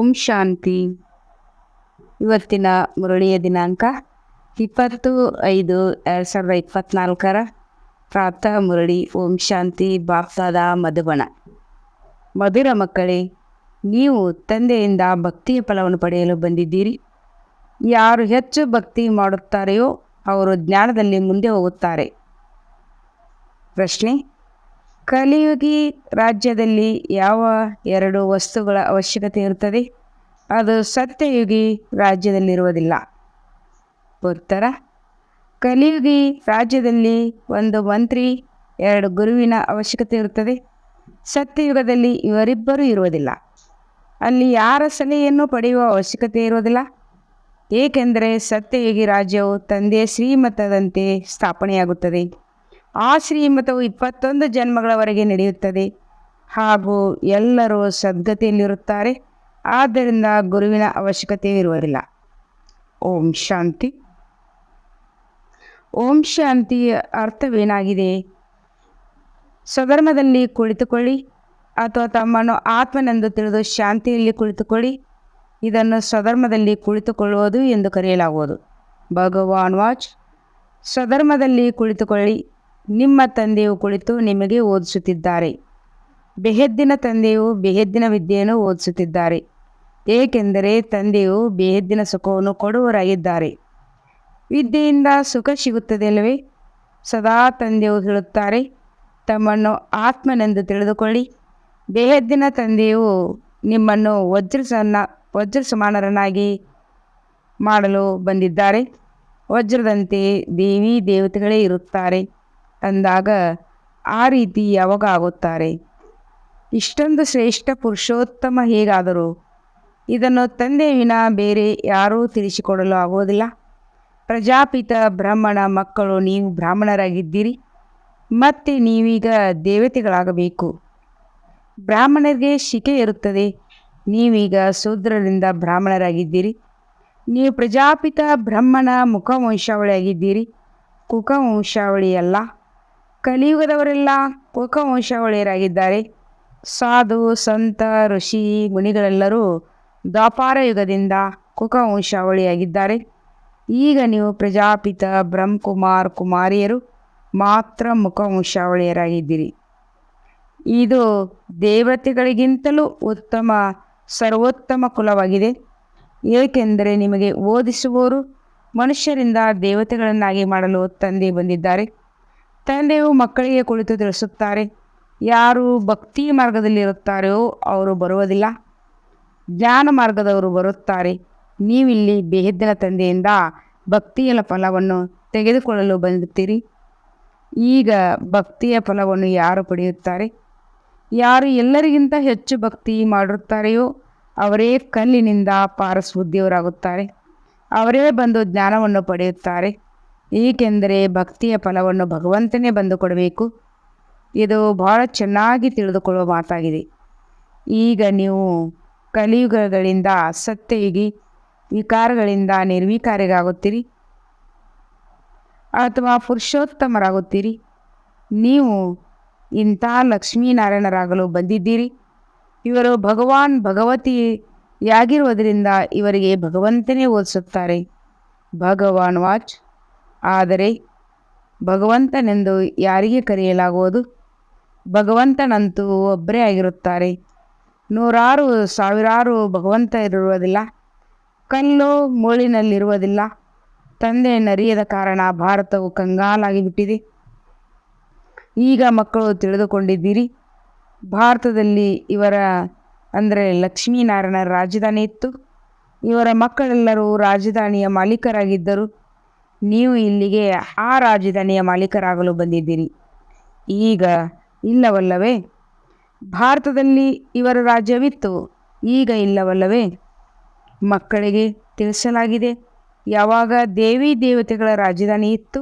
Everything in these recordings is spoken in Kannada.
ಓಂ ಶಾಂತಿ. ಇವತ್ತಿನ ಮುರಳಿಯ ದಿನಾಂಕ 20/5/2024 ಪ್ರಾತಃ ಮುರಳಿ. ಓಂ ಶಾಂತಿ. ಬಾಪ್ದಾದ ಮಧುಬನ. ಮಧುರ ಮಕ್ಕಳೇ, ನೀವು ತಂದೆಯಿಂದ ಭಕ್ತಿಯ ಫಲವನ್ನು ಪಡೆಯಲು ಬಂದಿದ್ದೀರಿ. ಯಾರು ಹೆಚ್ಚು ಭಕ್ತಿ ಮಾಡುತ್ತಾರೆಯೋ ಅವರು ಜ್ಞಾನದಲ್ಲಿ ಮುಂದೆ ಹೋಗುತ್ತಾರೆ. ಪ್ರಶ್ನೆ: ಕಲಿಯುಗಿ ರಾಜ್ಯದಲ್ಲಿ ಯಾವ 2 ವಸ್ತುಗಳ ಅವಶ್ಯಕತೆ ಇರುತ್ತದೆ? ಅದು ಸತ್ಯಯುಗಿ ರಾಜ್ಯದಲ್ಲಿರುವುದಿಲ್ಲ. ಉತ್ತರ: ಕಲಿಯುಗಿ ರಾಜ್ಯದಲ್ಲಿ 1 ಮಂತ್ರಿ 2 ಗುರುವಿನ ಅವಶ್ಯಕತೆ ಇರುತ್ತದೆ. ಸತ್ಯಯುಗದಲ್ಲಿ ಇವರಿಬ್ಬರೂ ಇರುವುದಿಲ್ಲ. ಅಲ್ಲಿ ಯಾರ ಸಲಹೆಯನ್ನು ಪಡೆಯುವ ಅವಶ್ಯಕತೆ ಇರುವುದಿಲ್ಲ, ಏಕೆಂದರೆ ಸತ್ಯಯುಗಿ ರಾಜ್ಯವು ತಂದೆಯ ಶ್ರೀಮತದಂತೆ ಸ್ಥಾಪನೆಯಾಗುತ್ತದೆ. ಆ ಶ್ರೀಮತವು 21 ಜನ್ಮಗಳವರೆಗೆ ನಡೆಯುತ್ತದೆ ಹಾಗೂ ಎಲ್ಲರೂ ಸದ್ಗತಿಯಲ್ಲಿರುತ್ತಾರೆ. ಆದ್ದರಿಂದ ಗುರುವಿನ ಅವಶ್ಯಕತೆ ಇರುವುದಿಲ್ಲ. ಓಂ ಶಾಂತಿ. ಓಂ ಶಾಂತಿಯ ಅರ್ಥವೇನಾಗಿದೆ? ಸ್ವಧರ್ಮದಲ್ಲಿ ಕುಳಿತುಕೊಳ್ಳಿ ಅಥವಾ ತಮ್ಮನ್ನು ಆತ್ಮನೆಂದು ತಿಳಿದು ಶಾಂತಿಯಲ್ಲಿ ಕುಳಿತುಕೊಳ್ಳಿ. ಇದನ್ನು ಸ್ವಧರ್ಮದಲ್ಲಿ ಕುಳಿತುಕೊಳ್ಳುವುದು ಎಂದು ಕರೆಯಲಾಗುವುದು. ಭಗವಾನ್ ವಾಚ್: ಸ್ವಧರ್ಮದಲ್ಲಿ ಕುಳಿತುಕೊಳ್ಳಿ. ನಿಮ್ಮ ತಂದೆಯು ಕುಳಿತು ನಿಮಗೆ ಓದಿಸುತ್ತಿದ್ದಾರೆ. ಬೆಹದ್ದಿನ ತಂದೆಯು ಬೆಹದ್ದಿನ ವಿದ್ಯೆಯನ್ನು ಓದಿಸುತ್ತಿದ್ದಾರೆ, ಏಕೆಂದರೆ ತಂದೆಯು ಬೆಹದ್ದಿನ ಸುಖವನ್ನು ಕೊಡುವವರಾಗಿದ್ದಾರೆ. ವಿದ್ಯೆಯಿಂದ ಸುಖ ಸಿಗುತ್ತದೆ ಅಲ್ಲವೇ? ಸದಾ ತಂದೆಯು ಹೇಳುತ್ತಾರೆ, ತಮ್ಮನ್ನು ಆತ್ಮನೆಂದು ತಿಳಿದುಕೊಳ್ಳಿ. ಬೆಹದ್ದಿನ ತಂದೆಯು ನಿಮ್ಮನ್ನು ವಜ್ರ ಸಮಾನರನ್ನಾಗಿ ಮಾಡಲು ಬಂದಿದ್ದಾರೆ. ವಜ್ರದಂತೆ ದೇವಿ ದೇವತೆಗಳೇ ಇರುತ್ತಾರೆ ಅಂದಾಗ ಆ ರೀತಿ ಯಾವಾಗ ಆಗುತ್ತಾರೆ? ಇಷ್ಟೊಂದು ಶ್ರೇಷ್ಠ ಪುರುಷೋತ್ತಮ ಹೇಗಾದರೂ? ಇದನ್ನು ತಂದೆಯ ವಿನ ಬೇರೆ ಯಾರೂ ತಿಳಿಸಿಕೊಡಲು ಆಗುವುದಿಲ್ಲ. ಪ್ರಜಾಪಿತ ಬ್ರಾಹ್ಮಣ ಮಕ್ಕಳು ನೀವು ಬ್ರಾಹ್ಮಣರಾಗಿದ್ದೀರಿ, ಮತ್ತೆ ನೀವೀಗ ದೇವತೆಗಳಾಗಬೇಕು. ಬ್ರಾಹ್ಮಣರಿಗೆ ಶಿಕೆ ಇರುತ್ತದೆ, ನೀವೀಗ ಶೂದ್ರರಿಂದ ಬ್ರಾಹ್ಮಣರಾಗಿದ್ದೀರಿ. ನೀವು ಪ್ರಜಾಪಿತ ಬ್ರಹ್ಮಣ ಮುಖವಂಶಾವಳಿಯಾಗಿದ್ದೀರಿ, ಕುಖವಂಶಾವಳಿಯಲ್ಲ. ಕಲಿಯುಗದವರೆಲ್ಲ ಕುಖವಂಶಾವಳಿಯರಾಗಿದ್ದಾರೆ. ಸಾಧು ಸಂತ ಋಷಿ ಮುನಿಗಳೆಲ್ಲರೂ ದ್ವಾಪಾರ ಯುಗದಿಂದ ಕುಖವಂಶಾವಳಿಯಾಗಿದ್ದಾರೆ. ಈಗ ನೀವು ಪ್ರಜಾಪಿತ ಬ್ರಹ್ಮಕುಮಾರ್ ಕುಮಾರಿಯರು ಮಾತ್ರ ಮುಖವಂಶಾವಳಿಯರಾಗಿದ್ದೀರಿ. ಇದು ದೇವತೆಗಳಿಗಿಂತಲೂ ಉತ್ತಮ ಸರ್ವೋತ್ತಮ ಕುಲವಾಗಿದೆ, ಏಕೆಂದರೆ ನಿಮಗೆ ಓದಿಸುವವರು ಮನುಷ್ಯರಿಂದ ದೇವತೆಗಳನ್ನಾಗಿ ಮಾಡಲು ತಂದೆ ಬಂದಿದ್ದಾರೆ. ತಂದೆಯು ಮಕ್ಕಳಿಗೆ ಕುಳಿತು ತಿಳಿಸುತ್ತಾರೆ, ಯಾರು ಭಕ್ತಿ ಮಾರ್ಗದಲ್ಲಿರುತ್ತಾರೆಯೋ ಅವರು ಬರುವುದಿಲ್ಲ, ಜ್ಞಾನ ಮಾರ್ಗದವರು ಬರುತ್ತಾರೆ. ನೀವಿಲ್ಲಿ ಬೆಹದ್ದಿನ ತಂದೆಯಿಂದ ಭಕ್ತಿಯ ಫಲವನ್ನು ತೆಗೆದುಕೊಳ್ಳಲು ಬಂದುತ್ತೀರಿ. ಈಗ ಭಕ್ತಿಯ ಫಲವನ್ನು ಯಾರು ಪಡೆಯುತ್ತಾರೆ? ಯಾರು ಎಲ್ಲರಿಗಿಂತ ಹೆಚ್ಚು ಭಕ್ತಿ ಮಾಡುತ್ತಾರೆಯೋ ಅವರೇ ಕಲ್ಲಿನಿಂದ ಪಾರಸ್ ಬುದ್ಧಿಯವರಾಗುತ್ತಾರೆ. ಅವರೇ ಬಂದು ಜ್ಞಾನವನ್ನು ಪಡೆಯುತ್ತಾರೆ, ಏಕೆಂದರೆ ಭಕ್ತಿಯ ಫಲವನ್ನು ಭಗವಂತನೇ ಬಂದು ಕೊಡಬೇಕು. ಇದು ಬಹಳ ಚೆನ್ನಾಗಿ ತಿಳಿದುಕೊಳ್ಳುವ ಮಾತಾಗಿದೆ. ಈಗ ನೀವು ಕಲಿಯುಗಗಳಿಂದ ಸತ್ಯಯುಗಿ, ವಿಕಾರಗಳಿಂದ ನಿರ್ವಿಕಾರಿಗಾಗುತ್ತೀರಿ ಅಥವಾ ಪುರುಷೋತ್ತಮರಾಗುತ್ತೀರಿ. ನೀವು ಇಂಥ ಲಕ್ಷ್ಮೀನಾರಾಯಣರಾಗಲು ಬಂದಿದ್ದೀರಿ. ಇವರು ಭಗವಾನ್ ಭಗವತಿಯಾಗಿರುವುದರಿಂದ ಇವರಿಗೆ ಭಗವಂತನೇ ಓದಿಸುತ್ತಾರೆ. ಭಗವಾನ್ ವಾಚ್: ಆದರೆ ಭಗವಂತನೆಂದು ಯಾರಿಗೆ ಕರೆಯಲಾಗುವುದು? ಭಗವಂತನಂತೂ ಒಬ್ಬರೇ ಆಗಿರುತ್ತಾರೆ. ನೂರಾರು ಸಾವಿರಾರು ಭಗವಂತ ಇರುವುದಿಲ್ಲ, ಕಲ್ಲು ಮುಳ್ಳಿನಲ್ಲಿರುವುದಿಲ್ಲ. ತಂದೆಯನ್ನರಿಯದ ಕಾರಣ ಭಾರತವು ಕಂಗಾಲಾಗಿಬಿಟ್ಟಿದೆ. ಈಗ ಮಕ್ಕಳು ತಿಳಿದುಕೊಂಡಿದ್ದೀರಿ, ಭಾರತದಲ್ಲಿ ಇವರ ಅಂದರೆ ಲಕ್ಷ್ಮೀನಾರಾಯಣರ ರಾಜಧಾನಿ ಇತ್ತು. ಇವರ ಮಕ್ಕಳೆಲ್ಲರೂ ರಾಜಧಾನಿಯ ಮಾಲೀಕರಾಗಿದ್ದರು. ನೀವು ಇಲ್ಲಿಗೆ ಆ ರಾಜಧಾನಿಯ ಮಾಲೀಕರಾಗಲು ಬಂದಿದ್ದೀರಿ. ಈಗ ಇಲ್ಲವಲ್ಲವೇ? ಭಾರತದಲ್ಲಿ ಇವರ ರಾಜ್ಯವಿತ್ತು, ಈಗ ಇಲ್ಲವಲ್ಲವೇ? ಮಕ್ಕಳಿಗೆ ತಿಳಿಸಲಾಗಿದೆ, ಯಾವಾಗ ದೇವಿ ದೇವತೆಗಳ ರಾಜಧಾನಿ ಇತ್ತು,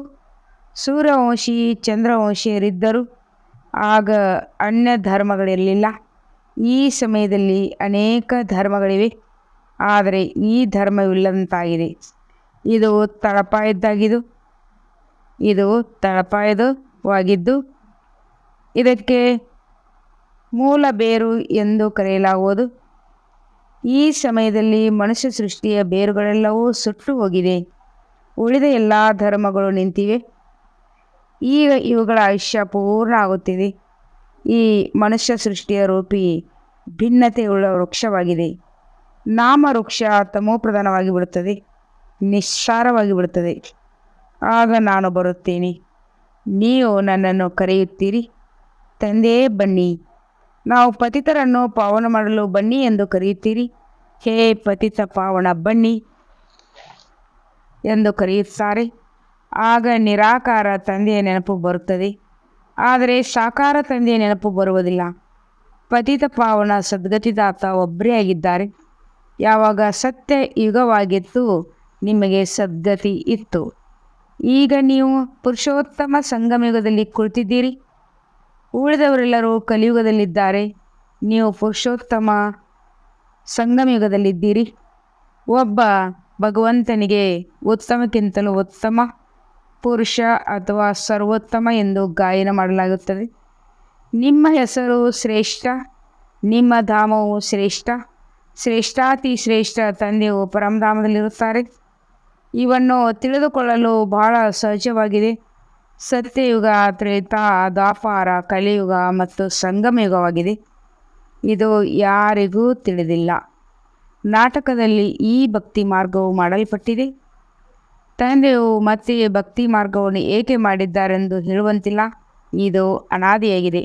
ಸೂರ್ಯವಂಶಿ ಚಂದ್ರವಂಶಿಯರಿದ್ದರು, ಆಗ ಅನ್ಯ ಧರ್ಮಗಳಿರಲಿಲ್ಲ. ಈ ಸಮಯದಲ್ಲಿ ಅನೇಕ ಧರ್ಮಗಳಿವೆ, ಆದರೆ ಈ ಧರ್ಮವಿಲ್ಲದಂತಾಗಿದೆ. ಇದು ತಳಪಾಯವಾಗಿದ್ದು ಇದಕ್ಕೆ ಮೂಲ ಬೇರು ಎಂದು ಕರೆಯಲಾಗುವುದು. ಈ ಸಮಯದಲ್ಲಿ ಮನುಷ್ಯ ಸೃಷ್ಟಿಯ ಬೇರುಗಳೆಲ್ಲವೂ ಸುಟ್ಟು ಹೋಗಿದೆ. ಉಳಿದ ಎಲ್ಲ ಧರ್ಮಗಳು ನಿಂತಿವೆ. ಈಗ ಇವುಗಳ ಆಯುಷ್ಯ ಪೂರ್ಣ ಆಗುತ್ತಿದೆ. ಈ ಮನುಷ್ಯ ಸೃಷ್ಟಿಯ ರೂಪಿ ಭಿನ್ನತೆಯುಳ್ಳ ವೃಕ್ಷವಾಗಿದೆ. ನಾಮ ವೃಕ್ಷ ತಮೋಪ್ರಧಾನವಾಗಿ ಬಿಡುತ್ತದೆ, ನಿಸ್ಸಾರವಾಗಿ ಬಿಡುತ್ತದೆ. ಆಗ ನಾನು ಬರುತ್ತೇನೆ, ನೀವು ನನ್ನನ್ನು ಕರೆಯುತ್ತೀರಿ, ತಂದೆಯೇ ಬನ್ನಿ. ನಾವು ಪತಿತರನ್ನು ಪಾವನ ಮಾಡಲು ಬನ್ನಿ ಎಂದು ಕರೆಯುತ್ತೀರಿ. ಹೇ ಪತಿತ ಪಾವನ ಬನ್ನಿ ಎಂದು ಕರೆಯುತ್ತಾರೆ. ಆಗ ನಿರಾಕಾರ ತಂದೆಯ ನೆನಪು ಬರುತ್ತದೆ, ಆದರೆ ಸಾಕಾರ ತಂದೆಯ ನೆನಪು ಬರುವುದಿಲ್ಲ. ಪತಿತ ಪಾವನ ಸದ್ಗತಿದಾತ ಒಬ್ಬರೇ ಆಗಿದ್ದಾರೆ. ಯಾವಾಗ ಸತ್ಯ ಯುಗವಾಗಿತ್ತು ನಿಮಗೆ ಸದ್ಗತಿ ಇತ್ತು. ಈಗ ನೀವು ಪುರುಷೋತ್ತಮ ಸಂಗಮಯುಗದಲ್ಲಿ ಕುಳಿತಿದ್ದೀರಿ. ಉಳಿದವರೆಲ್ಲರೂ ಕಲಿಯುಗದಲ್ಲಿದ್ದಾರೆ. ನೀವು ಪುರುಷೋತ್ತಮ ಸಂಗಮಯುಗದಲ್ಲಿದ್ದೀರಿ. ಒಬ್ಬ ಭಗವಂತನಿಗೆ ಉತ್ತಮಕ್ಕಿಂತಲೂ ಉತ್ತಮ ಪುರುಷ ಅಥವಾ ಸರ್ವೋತ್ತಮ ಎಂದು ಗಾಯನ ಮಾಡಲಾಗುತ್ತದೆ. ನಿಮ್ಮ ಹೆಸರು ಶ್ರೇಷ್ಠ, ನಿಮ್ಮ ಧಾಮವು ಶ್ರೇಷ್ಠ, ಶ್ರೇಷ್ಠಾತಿ ಶ್ರೇಷ್ಠ ತಂದೆಯು ಪರಮಧಾಮದಲ್ಲಿರುತ್ತಾರೆ. ಇವನ್ನು ತಿಳಿದುಕೊಳ್ಳಲು ಬಹಳ ಸಹಜವಾಗಿದೆ. ಸತ್ಯಯುಗ, ತ್ರೇತ, ದ್ವಾಪಾರ, ಕಲಿಯುಗ ಮತ್ತು ಸಂಗಮಯುಗವಾಗಿದೆ. ಇದು ಯಾರಿಗೂ ತಿಳಿದಿಲ್ಲ. ನಾಟಕದಲ್ಲಿ ಈ ಭಕ್ತಿ ಮಾರ್ಗವು ಮಾಡಲ್ಪಟ್ಟಿದೆ. ತಂದೆಯು ಮತ್ತೆ ಭಕ್ತಿ ಮಾರ್ಗವನ್ನು ಏಕೆ ಮಾಡಿದ್ದಾರೆಂದು ಹೇಳುವಂತಿಲ್ಲ. ಇದು ಅನಾದಿಯಾಗಿದೆ.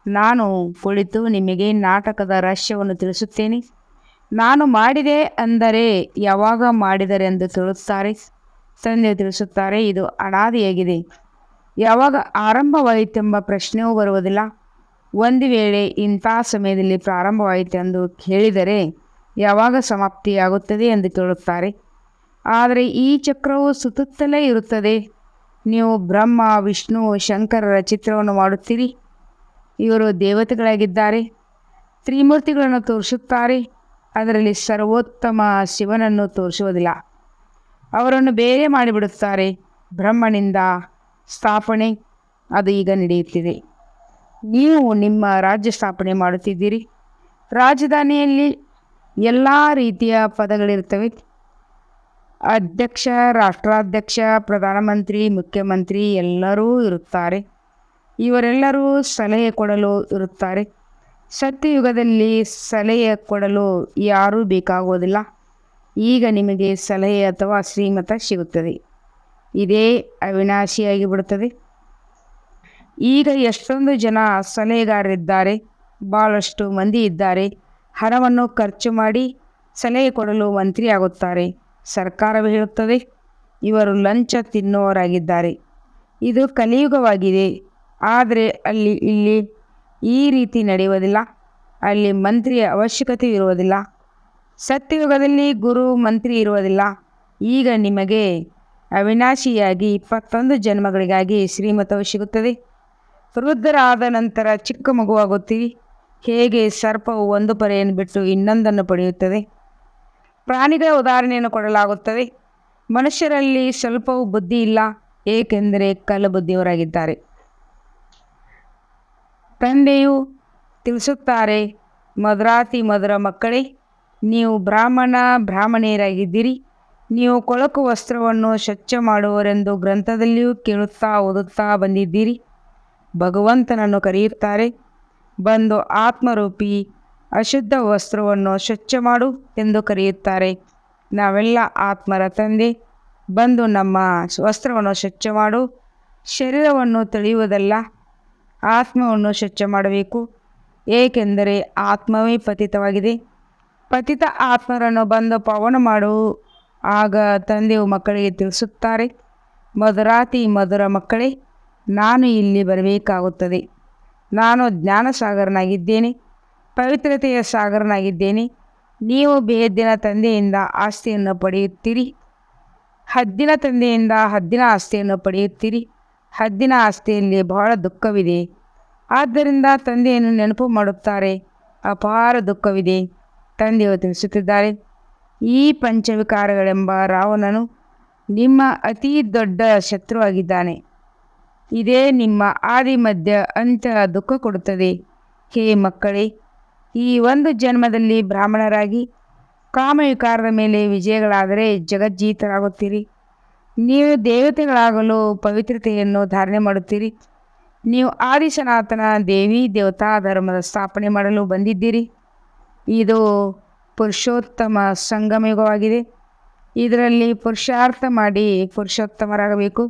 ನಾನು ಕುಳಿತು ನಿಮಗೆ ನಾಟಕದ ರಹಸ್ಯವನ್ನು ತಿಳಿಸುತ್ತೇನೆ. ನಾನು ಮಾಡಿದೆ ಅಂದರೆ ಯಾವಾಗ ಮಾಡಿದರೆಂದು ಕೇಳುತ್ತಾರೆ. ತಂದೆ ತಿಳಿಸುತ್ತಾರೆ, ಇದು ಅನಾದಿಯಾಗಿದೆ. ಯಾವಾಗ ಆರಂಭವಾಯಿತೆಂಬ ಪ್ರಶ್ನೆಯೂ ಬರುವುದಿಲ್ಲ. ಒಂದು ವೇಳೆ ಇಂಥ ಸಮಯದಲ್ಲಿ ಪ್ರಾರಂಭವಾಯಿತೆಂದು ಹೇಳಿದರೆ ಯಾವಾಗ ಸಮಾಪ್ತಿಯಾಗುತ್ತದೆ ಎಂದು ಕೇಳುತ್ತಾರೆ. ಆದರೆ ಈ ಚಕ್ರವು ಸುತ್ತುತ್ತಲೇ ಇರುತ್ತದೆ. ನೀವು ಬ್ರಹ್ಮ, ವಿಷ್ಣು, ಶಂಕರರ ಚಿತ್ರವನ್ನು ಮಾಡುತ್ತೀರಿ. ಇವರು ದೇವತೆಗಳಾಗಿದ್ದಾರೆ. ತ್ರಿಮೂರ್ತಿಗಳನ್ನು ತೋರಿಸುತ್ತಾರೆ. ಅದರಲ್ಲಿ ಸರ್ವೋತ್ತಮ ಶಿವನನ್ನು ತೋರಿಸುವುದಿಲ್ಲ. ಅವರನ್ನು ಬೇರೆ ಮಾಡಿಬಿಡುತ್ತಾರೆ. ಬ್ರಹ್ಮನಿಂದ ಸ್ಥಾಪನೆ ಅದು ಈಗ ನಡೆಯುತ್ತಿದೆ. ನೀವು ನಿಮ್ಮ ರಾಜ್ಯ ಸ್ಥಾಪನೆ ಮಾಡುತ್ತಿದ್ದೀರಿ. ರಾಜಧಾನಿಯಲ್ಲಿ ಎಲ್ಲ ರೀತಿಯ ಪದಗಳಿರ್ತವೆ. ಅಧ್ಯಕ್ಷ, ರಾಷ್ಟ್ರಾಧ್ಯಕ್ಷ, ಪ್ರಧಾನಮಂತ್ರಿ, ಮುಖ್ಯಮಂತ್ರಿ ಎಲ್ಲರೂ ಇರುತ್ತಾರೆ. ಇವರೆಲ್ಲರೂ ಸಲಹೆ ಕೊಡಲು ಇರುತ್ತಾರೆ. ಸತ್ಯಯುಗದಲ್ಲಿ ಸಲಹೆ ಕೊಡಲು ಯಾರೂ ಬೇಕಾಗುವುದಿಲ್ಲ. ಈಗ ನಿಮಗೆ ಸಲಹೆ ಅಥವಾ ಶ್ರೀಮತ ಸಿಗುತ್ತದೆ. ಇದೇ ಅವಿನಾಶಿಯಾಗಿ ಬಿಡುತ್ತದೆ. ಈಗ ಎಷ್ಟೊಂದು ಜನ ಸಲಹೆಗಾರರಿದ್ದಾರೆ. ಭಾಳಷ್ಟು ಮಂದಿ ಇದ್ದಾರೆ. ಹಣವನ್ನು ಖರ್ಚು ಮಾಡಿ ಸಲಹೆ ಕೊಡಲು ಮಂತ್ರಿ ಆಗುತ್ತಾರೆ. ಸರ್ಕಾರವೇ ಹೇಳುತ್ತದೆ, ಇವರು ಲಂಚ ತಿನ್ನುವವರಾಗಿದ್ದಾರೆ. ಇದು ಕಲಿಯುಗವಾಗಿದೆ. ಆದರೆ ಇಲ್ಲಿ ಈ ರೀತಿ ನಡೆಯುವುದಿಲ್ಲ. ಅಲ್ಲಿ ಮಂತ್ರಿಯ ಅವಶ್ಯಕತೆ ಇರುವುದಿಲ್ಲ. ಸತ್ಯಯುಗದಲ್ಲಿ ಗುರು ಮಂತ್ರಿ ಇರುವುದಿಲ್ಲ. ಈಗ ನಿಮಗೆ ಅವಿನಾಶಿಯಾಗಿ 21 ಜನ್ಮಗಳಿಗಾಗಿ ಶ್ರೀಮತವು ಸಿಗುತ್ತದೆ. ವೃದ್ಧರಾದ ನಂತರ ಚಿಕ್ಕ ಮಗುವಾಗುತ್ತೀರಿ. ಹೇಗೆ ಸರ್ಪವು ಒಂದು ಪರೆಯನ್ನು ಬಿಟ್ಟು ಇನ್ನೊಂದನ್ನು ಪಡೆಯುತ್ತದೆ. ಪ್ರಾಣಿಗಳ ಉದಾಹರಣೆಯನ್ನು ಕೊಡಲಾಗುತ್ತದೆ. ಮನುಷ್ಯರಲ್ಲಿ ಸ್ವಲ್ಪವೂ ಬುದ್ಧಿ ಇಲ್ಲ, ಏಕೆಂದರೆ ಕಲ್ಲು ಬುದ್ಧಿಯವರಾಗಿದ್ದಾರೆ. ತಂದೆಯು ತಿಳಿಸುತ್ತಾರೆ, ಮಧುರಾತಿ ಮಧುರ ಮಕ್ಕಳೇ, ನೀವು ಬ್ರಾಹ್ಮಣಿಯರಾಗಿದ್ದೀರಿ. ನೀವು ಕೊಳಕು ವಸ್ತ್ರವನ್ನು ಸ್ವಚ್ಛ ಮಾಡುವರೆಂದು ಗ್ರಂಥದಲ್ಲಿಯೂ ಕೇಳುತ್ತಾ ಓದುತ್ತಾ ಬಂದಿದ್ದೀರಿ. ಭಗವಂತನನ್ನು ಕರೆಯುತ್ತಾರೆ, ಬಂದು ಆತ್ಮರೂಪಿ ಅಶುದ್ಧ ವಸ್ತ್ರವನ್ನು ಸ್ವಚ್ಛ ಮಾಡು ಎಂದು ಕರೆಯುತ್ತಾರೆ. ನಾವೆಲ್ಲ ಆತ್ಮರ ತಂದೆ, ಬಂದು ನಮ್ಮ ವಸ್ತ್ರವನ್ನು ಸ್ವಚ್ಛ ಮಾಡು. ಶರೀರವನ್ನು ತೊಳೆಯುವುದಲ್ಲ, ಆತ್ಮವನ್ನು ಸ್ವಚ್ಛ ಮಾಡಬೇಕು. ಏಕೆಂದರೆ ಆತ್ಮವೇ ಪತಿತವಾಗಿದೆ. ಪತಿತ ಆತ್ಮರನ್ನು ಬಂದು ಪಾವನ ಮಾಡು. ಆಗ ತಂದೆಯು ಮಕ್ಕಳಿಗೆ ತಿಳಿಸುತ್ತಾರೆ, ಮಧುರಾತಿ ಮಧುರ ಮಕ್ಕಳೇ, ನಾನು ಇಲ್ಲಿ ಬರಬೇಕಾಗುತ್ತದೆ. ನಾನು ಜ್ಞಾನಸಾಗರನಾಗಿದ್ದೇನೆ, ಪವಿತ್ರತೆಯ ಸಾಗರನಾಗಿದ್ದೇನೆ. ನೀವು ಬೇಹದ್ದಿನ ತಂದೆಯಿಂದ ಆಸ್ತಿಯನ್ನು ಪಡೆಯುತ್ತೀರಿ. ಹದ್ದಿನ ತಂದೆಯಿಂದ ಹದ್ದಿನ ಆಸ್ತಿಯನ್ನು ಪಡೆಯುತ್ತೀರಿ. ಹದ್ದಿನ ಆಸ್ತಿಯಲ್ಲಿ ಬಹಳ ದುಃಖವಿದೆ. ಆದ್ದರಿಂದ ತಂದೆಯನ್ನು ನೆನಪು ಮಾಡುತ್ತಾರೆ. ಅಪಾರ ದುಃಖವಿದೆ. ತಂದೆಯು ತಿಳಿಸುತ್ತಿದ್ದಾರೆ, ಈ ಪಂಚವಿಕಾರಗಳೆಂಬ ರಾವಣನು ನಿಮ್ಮ ಅತೀ ದೊಡ್ಡ ಶತ್ರುವಾಗಿದ್ದಾನೆ. ಇದೇ ನಿಮ್ಮ ಆದಿ ಮಧ್ಯ ಅಂತ್ಯ ದುಃಖ ಕೊಡುತ್ತದೆ. ಹೇ ಮಕ್ಕಳೇ, ಈ ಒಂದು ಜನ್ಮದಲ್ಲಿ ಬ್ರಾಹ್ಮಣರಾಗಿ ಕಾಮವಿಕಾರದ ಮೇಲೆ ವಿಜಯಗಳಾದರೆ ಜಗಜ್ಜೀತರಾಗುತ್ತೀರಿ. ನೀವು ದೇವತೆಗಳಾಗಲು ಪವಿತ್ರತೆಯನ್ನು ಧಾರಣೆ ಮಾಡುತ್ತೀರಿ. ನೀವು ಆದಿಸನಾತನ ದೇವಿ ದೇವತಾ ಧರ್ಮದ ಸ್ಥಾಪನೆ ಮಾಡಲು ಬಂದಿದ್ದೀರಿ. ಇದು ಪುರುಷೋತ್ತಮ ಸಂಗಮಯುಗವಾಗಿದೆ. ಇದರಲ್ಲಿ ಪುರುಷಾರ್ಥ ಮಾಡಿ ಪುರುಷೋತ್ತಮರಾಗಬೇಕು.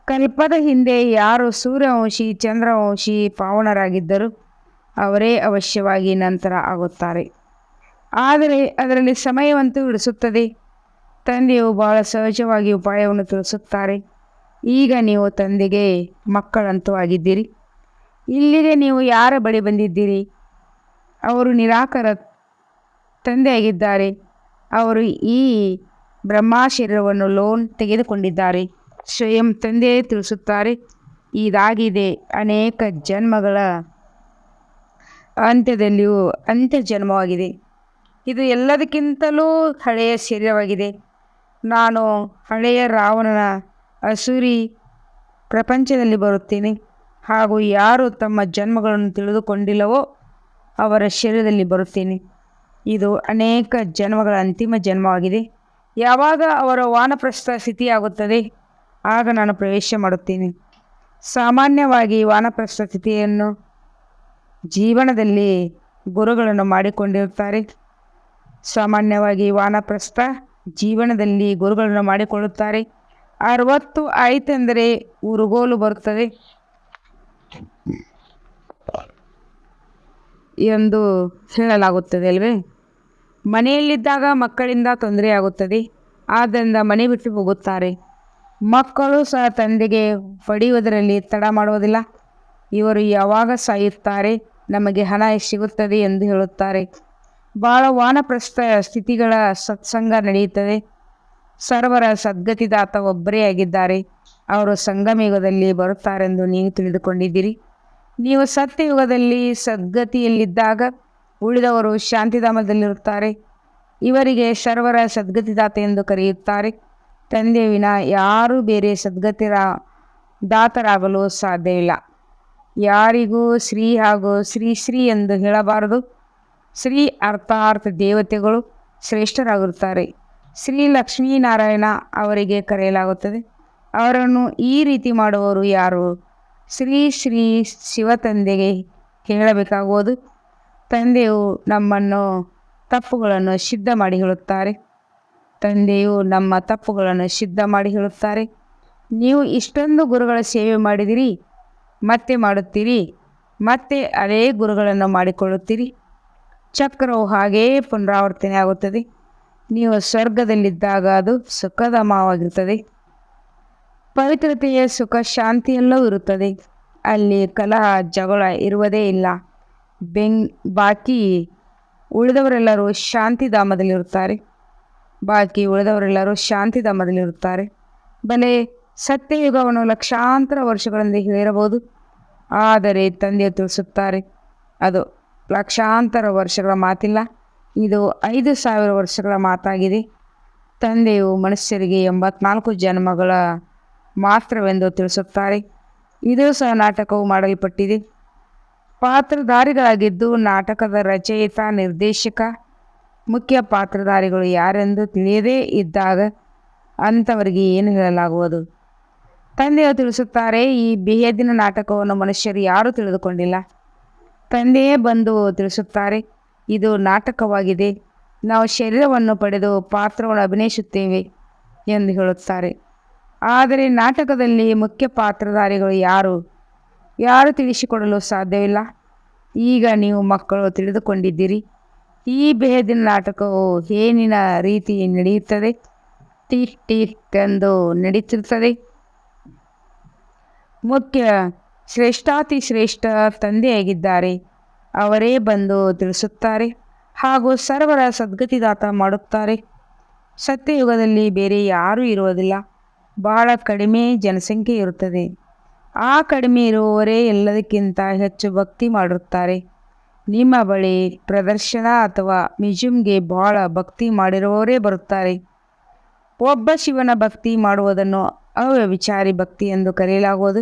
ಕಲ್ಪದ ಹಿಂದೆ ಯಾರು ಸೂರ್ಯವಂಶಿ ಚಂದ್ರವಂಶಿ ಪಾವನರಾಗಿದ್ದರು ಅವರೇ ಅವಶ್ಯವಾಗಿ ನಂತರ ಆಗುತ್ತಾರೆ. ಆದರೆ ಅದರಲ್ಲಿ ಸಮಯವಂತೂ ಹಿಡಿಸುತ್ತದೆ. ತಂದೆಯು ಬಹಳ ಸಹಜವಾಗಿ ಉಪಾಯವನ್ನು ತಿಳಿಸುತ್ತಾರೆ. ಈಗ ನೀವು ತಂದೆಗೆ ಮಕ್ಕಳಂತೂ ಆಗಿದ್ದೀರಿ. ಇಲ್ಲಿಗೆ ನೀವು ಯಾರ ಬಳಿ ಬಂದಿದ್ದೀರಿ? ಅವರು ನಿರಾಕಾರ ತಂದೆಯಾಗಿದ್ದಾರೆ. ಅವರು ಈ ಬ್ರಹ್ಮ ಶರೀರವನ್ನು ಲೋನ್ ತೆಗೆದುಕೊಂಡಿದ್ದಾರೆ. ಸ್ವಯಂ ತಂದೆಯೇ ತಿಳಿಸುತ್ತಾರೆ, ಇದಾಗಿದೆ ಅನೇಕ ಜನ್ಮಗಳ ಅಂತ್ಯದಲ್ಲಿಯೂ ಅಂತ್ಯ ಜನ್ಮವಾಗಿದೆ. ಇದು ಎಲ್ಲದಕ್ಕಿಂತಲೂ ಹಳೆಯ ಶರೀರವಾಗಿದೆ. ನಾನು ಹಳೆಯ ರಾವಣನ ಅಸುರಿ ಪ್ರಪಂಚದಲ್ಲಿ ಬರುತ್ತೇನೆ. ಹಾಗೂ ಯಾರು ತಮ್ಮ ಜನ್ಮಗಳನ್ನು ತಿಳಿದುಕೊಂಡಿಲ್ಲವೋ ಅವರ ಶರೀರದಲ್ಲಿ ಬರುತ್ತೇನೆ. ಇದು ಅನೇಕ ಜನ್ಮಗಳ ಅಂತಿಮ ಜನ್ಮವಾಗಿದೆ. ಯಾವಾಗ ಅವರ ವಾನಪ್ರಸ್ಥ ಸ್ಥಿತಿಯಾಗುತ್ತದೆ ಆಗ ನಾನು ಪ್ರವೇಶ ಮಾಡುತ್ತೇನೆ. ಸಾಮಾನ್ಯವಾಗಿ ವಾನಪ್ರಸ್ಥ ಸ್ಥಿತಿಯನ್ನು ಜೀವನದಲ್ಲಿ ಗುರುಗಳನ್ನು ಮಾಡಿಕೊಂಡಿರುತ್ತಾರೆ. ಸಾಮಾನ್ಯವಾಗಿ ವಾನಪ್ರಸ್ಥ ಜೀವನದಲ್ಲಿ ಗುರುಗಳನ್ನು ಮಾಡಿಕೊಳ್ಳುತ್ತಾರೆ. 60 ಆಯಿತೆಂದರೆ ಉರುಗೋಲು ಬರುತ್ತದೆ ಎಂದು ಹೇಳಲಾಗುತ್ತದೆ ಅಲ್ವೇ. ಮನೆಯಲ್ಲಿದ್ದಾಗ ಮಕ್ಕಳಿಂದ ತೊಂದರೆಯಾಗುತ್ತದೆ. ಆದ್ದರಿಂದ ಮನೆ ಬಿಟ್ಟು ಹೋಗುತ್ತಾರೆ. ಮಕ್ಕಳು ಸಹ ತಂದೆಗೆ ಪಡೆಯುವುದರಲ್ಲಿ ತಡ ಮಾಡುವುದಿಲ್ಲ. ಇವರು ಯಾವಾಗ ಸಾಯುತ್ತಾರೆ, ನಮಗೆ ಹಣ ಸಿಗುತ್ತದೆ ಎಂದು ಹೇಳುತ್ತಾರೆ. ಬಹಳ ವಾನಪ್ರಸ್ಥ ಸ್ಥಿತಿಗಳ ಸತ್ಸಂಗ ನಡೆಯುತ್ತದೆ. ಸರ್ವರ ಸದ್ಗತಿದಾತ ಒಬ್ಬರೇ ಆಗಿದ್ದಾರೆ. ಅವರು ಸಂಗಮಯುಗದಲ್ಲಿ ಬರುತ್ತಾರೆಂದು ನೀವು ತಿಳಿದುಕೊಂಡಿದ್ದೀರಿ. ನೀವು ಸತ್ಯಯುಗದಲ್ಲಿ ಸದ್ಗತಿಯಲ್ಲಿದ್ದಾಗ ಉಳಿದವರು ಶಾಂತಿಧಾಮದಲ್ಲಿರುತ್ತಾರೆ. ಇವರಿಗೆ ಸರ್ವರ ಸದ್ಗತಿದಾತ ಎಂದು ಕರೆಯುತ್ತಾರೆ. ತಂದೆಯ ವಿನ ಯಾರೂ ಬೇರೆ ಸದ್ಗತಿರ ದಾತರಾಗಲು ಸಾಧ್ಯವಿಲ್ಲ. ಯಾರಿಗೂ ಶ್ರೀ ಹಾಗೂ ಶ್ರೀ ಎಂದು ಹೇಳಬಾರದು. ಶ್ರೀ ಅರ್ಥಾತ್ ದೇವತೆಗಳು ಶ್ರೇಷ್ಠರಾಗಿರುತ್ತಾರೆ. ಶ್ರೀ ಲಕ್ಷ್ಮೀನಾರಾಯಣ ಅವರಿಗೆ ಕರೆಯಲಾಗುತ್ತದೆ. ಅವರನ್ನು ಈ ರೀತಿ ಮಾಡುವವರು ಯಾರು? ಶ್ರೀ ಶಿವತಂದೆಗೆ ಹೇಳಬೇಕಾಗುವುದು. ತಂದೆಯು ನಮ್ಮನ್ನು ತಪ್ಪುಗಳನ್ನು ಸಿದ್ಧ ಮಾಡಿ ಹೇಳುತ್ತಾರೆ. ತಂದೆಯು ನಮ್ಮ ತಪ್ಪುಗಳನ್ನು ಸಿದ್ಧ ಮಾಡಿ ಹೇಳುತ್ತಾರೆ. ನೀವು ಇಷ್ಟೊಂದು ಗುರುಗಳ ಸೇವೆ ಮಾಡಿದಿರಿ, ಮತ್ತೆ ಮಾಡುತ್ತೀರಿ, ಮತ್ತೆ ಅದೇ ಗುರುಗಳನ್ನು ಮಾಡಿಕೊಳ್ಳುತ್ತೀರಿ. ಚಕ್ರವು ಹಾಗೆಯೇ ಪುನರಾವರ್ತನೆ ಆಗುತ್ತದೆ. ನೀವು ಸ್ವರ್ಗದಲ್ಲಿದ್ದಾಗ ಅದು ಸುಖಧಾಮವಾಗಿರುತ್ತದೆ. ಪವಿತ್ರತೆಯ ಸುಖ ಶಾಂತಿಯೆಲ್ಲವೂ ಇರುತ್ತದೆ. ಅಲ್ಲಿ ಕಲಹ ಜಗಳ ಇರುವುದೇ ಇಲ್ಲ. ಬಾಕಿ ಉಳಿದವರೆಲ್ಲರೂ ಶಾಂತಿಧಾಮದಲ್ಲಿರುತ್ತಾರೆ. ಬಲೆ ಸತ್ಯಯುಗವನ್ನು ಲಕ್ಷಾಂತರ ವರ್ಷಗಳಿಂದ ಹೇಳಿರಬಹುದು. ಆದರೆ ತಂದೆಯು ತಿಳಿಸುತ್ತಾರೆ, ಅದು ಲಕ್ಷಾಂತರ ವರ್ಷಗಳ ಮಾತಿಲ್ಲ, ಇದು 5000 ವರ್ಷಗಳ ಮಾತಾಗಿದೆ. ತಂದೆಯು ಮನುಷ್ಯರಿಗೆ 84 ಜನ್ಮಗಳ ಮಾತ್ರವೆಂದು ತಿಳಿಸುತ್ತಾರೆ. ಇದು ಸಹ ನಾಟಕವು ಮಾಡಲ್ಪಟ್ಟಿದೆ. ಪಾತ್ರಧಾರಿಗಳಾಗಿದ್ದು ನಾಟಕದ ರಚಯಿತ, ನಿರ್ದೇಶಕ, ಮುಖ್ಯ ಪಾತ್ರಧಾರಿಗಳು ಯಾರೆಂದು ತಿಳಿಯದೇ ಇದ್ದಾಗ ಅಂಥವರಿಗೆ ಏನು ಹೇಳಲಾಗುವುದು? ತಂದೆಯು ತಿಳಿಸುತ್ತಾರೆ, ಈ ಬೇಹದ್ದಿನ ನಾಟಕವನ್ನು ಮನುಷ್ಯರು ಯಾರೂ ತಿಳಿದುಕೊಂಡಿಲ್ಲ. ತಂದೆಯೇ ಬಂದು ತಿಳಿಸುತ್ತಾರೆ, ಇದು ನಾಟಕವಾಗಿದೆ. ನಾವು ಶರೀರವನ್ನು ಪಡೆದು ಪಾತ್ರವನ್ನು ಅಭಿನಯಿಸುತ್ತೇವೆ ಎಂದು ಹೇಳುತ್ತಾರೆ. ಆದರೆ ನಾಟಕದಲ್ಲಿ ಮುಖ್ಯ ಪಾತ್ರಧಾರಿಗಳು ಯಾರು ತಿಳಿಸಿಕೊಡಲು ಸಾಧ್ಯವಿಲ್ಲ. ಈಗ ನೀವು ಮಕ್ಕಳು ತಿಳಿದುಕೊಂಡಿದ್ದೀರಿ. ಈ ಬೇಹದ್ದಿನ ನಾಟಕವು ಏನಿನ ರೀತಿ ನಡೆಯುತ್ತದೆ? ಟಿಕ್ ಟಿಕ್ ಎಂದು ನಡೀತಿರುತ್ತದೆ. ಮುಖ್ಯ ಶ್ರೇಷ್ಠಾತಿ ಶ್ರೇಷ್ಠ ತಂದೆಯಾಗಿದ್ದಾರೆ. ಅವರೇ ಬಂದು ತಿಳಿಸುತ್ತಾರೆ ಹಾಗೂ ಸರ್ವರ ಸದ್ಗತಿದಾತ ಮಾಡುತ್ತಾರೆ. ಸತ್ಯಯುಗದಲ್ಲಿ ಬೇರೆ ಯಾರೂ ಇರುವುದಿಲ್ಲ. ಬಹಳ ಕಡಿಮೆ ಜನಸಂಖ್ಯೆ ಇರುತ್ತದೆ. ಆ ಕಡಿಮೆ ಇರುವವರೇ ಎಲ್ಲದಕ್ಕಿಂತ ಹೆಚ್ಚು ಭಕ್ತಿ ಮಾಡಿರುತ್ತಾರೆ. ನಿಮ್ಮ ಬಳಿ ಪ್ರದರ್ಶನ ಅಥವಾ ಮ್ಯೂಸಿಯಂಗೆ ಬಹಳ ಭಕ್ತಿ ಮಾಡಿರುವವರೇ ಬರುತ್ತಾರೆ. ಒಬ್ಬ ಶಿವನ ಭಕ್ತಿ ಮಾಡುವುದನ್ನು ಅವ್ಯಭಿಚಾರಿ ಭಕ್ತಿ ಎಂದು ಕರೆಯಲಾಗುವುದು.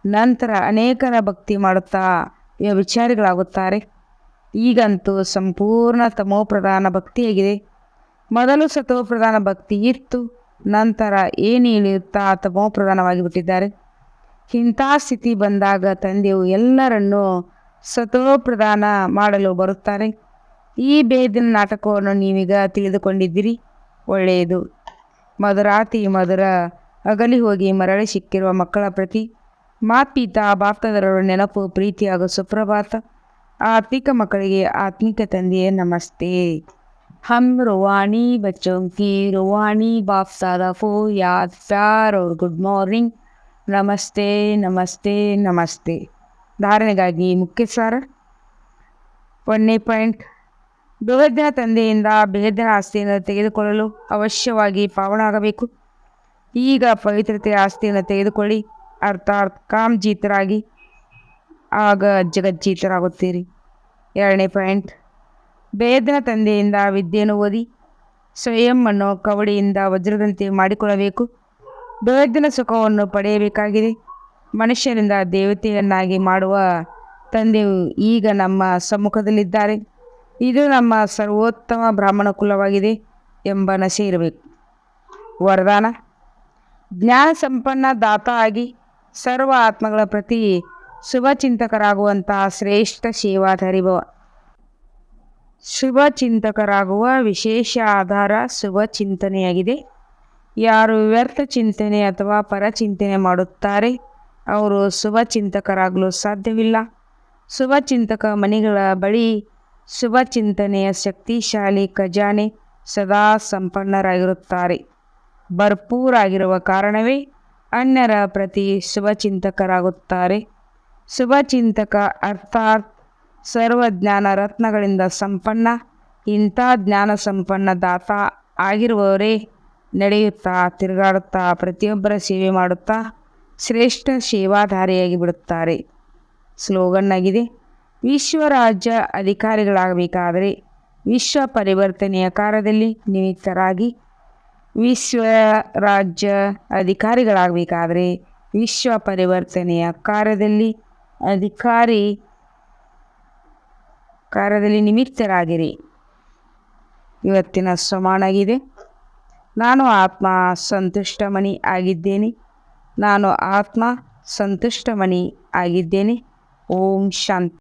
ನಂತರ ಅನೇಕರ ಭಕ್ತಿ ಮಾಡುತ್ತಾ ವ್ಯಭಿಚಾರಿಗಳಾಗುತ್ತಾರೆ. ಈಗಂತೂ ಸಂಪೂರ್ಣ ತಮೋಪ್ರಧಾನ ಭಕ್ತಿಯಾಗಿದೆ. ಮೊದಲು ಸತೋಪ್ರಧಾನ ಭಕ್ತಿ ಇತ್ತು, ನಂತರ ಏನು ಇಳಿಯುತ್ತಾ ತಮೋಪ್ರಧಾನವಾಗಿ ಬಿಟ್ಟಿದ್ದಾರೆ. ಇಂಥ ಸ್ಥಿತಿ ಬಂದಾಗ ತಂದೆಯು ಎಲ್ಲರನ್ನೂ ಸತೋಪ್ರಧಾನ ಮಾಡಲು ಬರುತ್ತಾರೆ. ಈ ಭೇದಿನ ನಾಟಕವನ್ನು ನೀವೀಗ ತಿಳಿದುಕೊಂಡಿದ್ದೀರಿ, ಒಳ್ಳೆಯದು. ಮಧುರಾತಿ ಮಧುರ ಅಗಲಿ ಹೋಗಿ ಮರಳಿ ಸಿಕ್ಕಿರುವ ಮಕ್ಕಳ ಪ್ರತಿ ಮಾತ್ಪಿತಾ ಬಾಪ್ತಾದರವರ ನೆನಪು, ಪ್ರೀತಿ ಹಾಗೂ ಸುಪ್ರಭಾತ. ಆತ್ಮಿಕ ಮಕ್ಕಳಿಗೆ ಆತ್ಮಿಕ ತಂದೆಯೇ ನಮಸ್ತೆ. हम रूहानी बच्चों की रूहानी बाप दादा को याद, प्यार और गुड ಮಾರ್ನಿಂಗ್. ನಮಸ್ತೆ ನಮಸ್ತೆ ನಮಸ್ತೆ. ಧಾರಣೆಗಾಗಿ ಮುಖ್ಯ ಸಾರ. 1ನೇ ಪಾಯಿಂಟ್, ಬೇಹದ್ದಿನ ತಂದೆಯಿಂದ ಬೇಹದ್ದಿನ ಆಸ್ತಿಯನ್ನು ತೆಗೆದುಕೊಳ್ಳಲು ಅವಶ್ಯವಾಗಿ ಪಾವನಾಗಬೇಕು. ಈಗ ಪವಿತ್ರತೆಯ ಆಸ್ತಿಯನ್ನು ತೆಗೆದುಕೊಳ್ಳಿ, ಅರ್ಥಾತ್ ಕಾಮ್ಜೀತರಾಗಿ, ಆಗ ಜಗಜ್ಜೀತರಾಗುತ್ತೀರಿ. 2ನೇ ಪಾಯಿಂಟ್, ಬೇಹದ್ದಿನ ತಂದೆಯಿಂದ ವಿದ್ಯೆಯನ್ನು ಓದಿ ಸ್ವಯಂ ಅನ್ನು ಕವಡಿಯಿಂದ ವಜ್ರದಂತೆ ಮಾಡಿಕೊಳ್ಳಬೇಕು. ಬೇಹದ್ದಿನ ಸುಖವನ್ನು ಪಡೆಯಬೇಕಾಗಿದೆ. ಮನುಷ್ಯರಿಂದ ದೇವತೆಯನ್ನಾಗಿ ಮಾಡುವ ತಂದೆಯು ಈಗ ನಮ್ಮ ಸಮ್ಮುಖದಲ್ಲಿದ್ದಾರೆ. ಇದು ನಮ್ಮ ಸರ್ವೋತ್ತಮ ಬ್ರಾಹ್ಮಣ ಕುಲವಾಗಿದೆ ಎಂಬ ನಶೆ ಇರಬೇಕು. ವರದಾನ: ಜ್ಞಾನ ಸಂಪನ್ನ ದಾತ ಆಗಿ ಸರ್ವ ಆತ್ಮಗಳ ಪ್ರತಿ ಶುಭಚಿಂತಕರಾಗುವಂತಹ ಶ್ರೇಷ್ಠ ಸೇವಾಧಾರಿ ಭವ. ಶುಭಚಿಂತಕರಾಗುವ ವಿಶೇಷ ಆಧಾರ ಶುಭಚಿಂತನೆಯಾಗಿದೆ. ಯಾರು ವ್ಯರ್ಥ ಚಿಂತನೆ ಅಥವಾ ಪರಚಿಂತನೆ ಮಾಡುತ್ತಾರೆ ಅವರು ಶುಭಚಿಂತಕರಾಗಲು ಸಾಧ್ಯವಿಲ್ಲ. ಶುಭಚಿಂತಕ ಮಣಿಗಳ ಬಳಿ ಶುಭಚಿಂತನೆಯ ಶಕ್ತಿಶಾಲಿ ಖಜಾನೆ ಸದಾ ಸಂಪನ್ನರಾಗಿರುತ್ತಾರೆ. ಭರ್ಪೂರಾಗಿರುವ ಕಾರಣವೇ ಅನ್ಯರ ಪ್ರತಿ ಶುಭಚಿಂತಕರಾಗುತ್ತಾರೆ. ಶುಭಚಿಂತಕ ಅರ್ಥಾತ್ ಸರ್ವಜ್ಞಾನ ರತ್ನಗಳಿಂದ ಸಂಪನ್ನ. ಇಂಥ ಜ್ಞಾನ ಸಂಪನ್ನ ದಾತ ಆಗಿರುವವರೇ ನಡೆಯುತ್ತಾ ತಿರುಗಾಡುತ್ತಾ ಪ್ರತಿಯೊಬ್ಬರ ಸೇವೆ ಮಾಡುತ್ತಾ ಶ್ರೇಷ್ಠ ಸೇವಾಧಾರಿಯಾಗಿ ಬಿಡುತ್ತಾರೆ. ಸ್ಲೋಗನ್ ಆಗಿದೆ: ವಿಶ್ವರಾಜ್ಯ ಅಧಿಕಾರಿಗಳಾಗಬೇಕಾದರೆ ವಿಶ್ವ ಪರಿವರ್ತನೆಯ ಕಾರ್ಯದಲ್ಲಿ ನಿಮಿತ್ತರಾಗಿ. ವಿಶ್ವರಾಜ್ಯ ಅಧಿಕಾರಿಗಳಾಗಬೇಕಾದರೆ ವಿಶ್ವ ಪರಿವರ್ತನೆಯ ಕಾರ್ಯದಲ್ಲಿ ನಿಮಿತ್ತರಾಗಿರಿ. ಇವತ್ತಿನ ಸಮಾನಾಗಿದೆ: ನಾನು ಆತ್ಮ ಸಂತುಷ್ಟಮಣಿ ಆಗಿದ್ದೇನೆ. ನಾನು ಆತ್ಮ ಸಂತುಷ್ಟಮಣಿ ಆಗಿದ್ದೇನೆ. ಓಂ ಶಾಂತಿ.